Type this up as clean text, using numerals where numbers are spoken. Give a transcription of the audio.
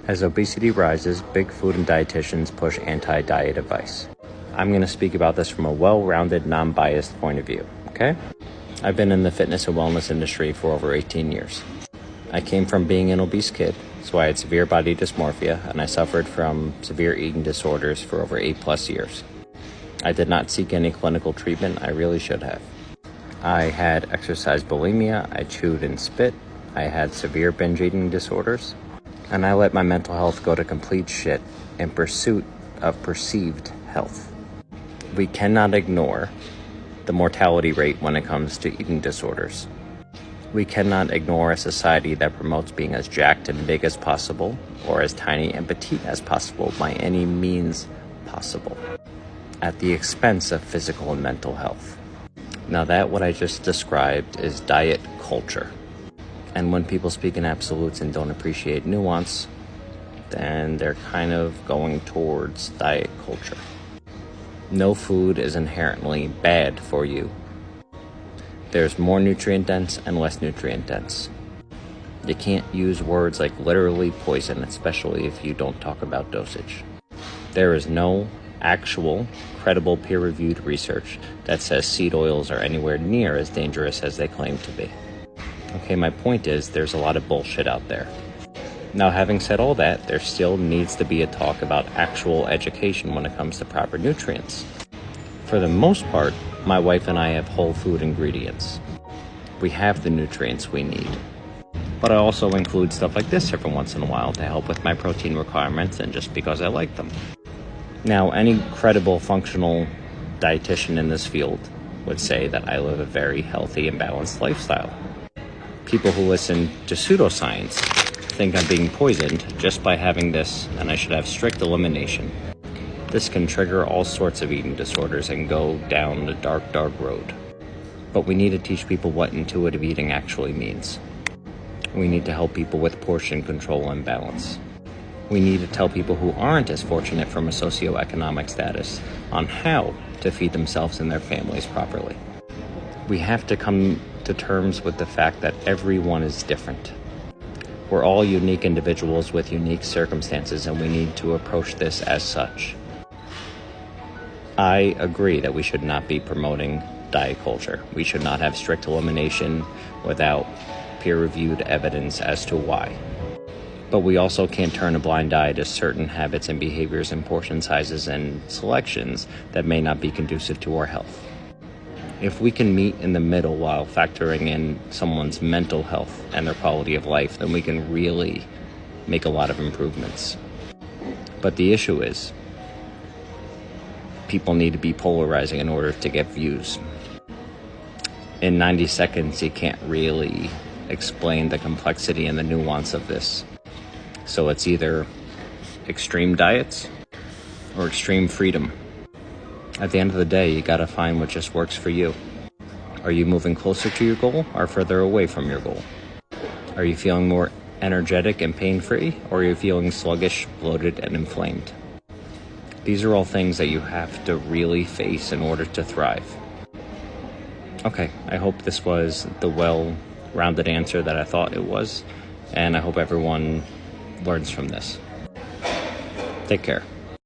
As obesity rises, big food and dietitians push anti-diet advice. I'm going to speak about this from a well-rounded, non-biased point of view, okay? I've been in the fitness and wellness industry for over 18 years. I came from being an obese kid, so I had severe body dysmorphia, and I suffered from severe eating disorders for over 8+ years. I did not seek any clinical treatment. I really should have. I had exercise bulimia, I chewed and spit, I had severe binge eating disorders, and I let my mental health go to complete shit in pursuit of perceived health. We cannot ignore the mortality rate when it comes to eating disorders. We cannot ignore a society that promotes being as jacked and big as possible, or as tiny and petite as possible by any means possible, at the expense of physical and mental health. Now that what I just described is diet culture. And when people speak in absolutes and don't appreciate nuance, then they're kind of going towards diet culture. No food is inherently bad for you. There's more nutrient dense and less nutrient dense. You can't use words like literally poison, especially if you don't talk about dosage. There is no actual, credible, peer-reviewed research that says seed oils are anywhere near as dangerous as they claim to be. Okay, my point is there's a lot of bullshit out there. Now, having said all that, there still needs to be a talk about actual education when it comes to proper nutrients. For the most part, my wife and I have whole food ingredients. We have the nutrients we need. But I also include stuff like this every once in a while to help with my protein requirements and just because I like them. Now, any credible functional dietitian in this field would say that I live a very healthy and balanced lifestyle. People who listen to pseudoscience think I'm being poisoned just by having this, and I should have strict elimination. This can trigger all sorts of eating disorders and go down the dark, dark road. But we need to teach people what intuitive eating actually means. We need to help people with portion control and balance. We need to tell people who aren't as fortunate from a socioeconomic status on how to feed themselves and their families properly. We have to come to terms with the fact that everyone is different. We're all unique individuals with unique circumstances, and we need to approach this as such. I agree that we should not be promoting diet culture. We should not have strict elimination without peer-reviewed evidence as to why. But we also can't turn a blind eye to certain habits and behaviors and portion sizes and selections that may not be conducive to our health. If we can meet in the middle while factoring in someone's mental health and their quality of life, then we can really make a lot of improvements. But the issue is, people need to be polarizing in order to get views. In 90 seconds, you can't really explain the complexity and the nuance of this. So it's either extreme diets or extreme freedom. At the end of the day, you gotta find what just works for you. Are you moving closer to your goal or further away from your goal? Are you feeling more energetic and pain-free, or are you feeling sluggish, bloated, and inflamed? These are all things that you have to really face in order to thrive. Okay, I hope this was the well-rounded answer that I thought it was, and I hope everyone learns from this. Take care.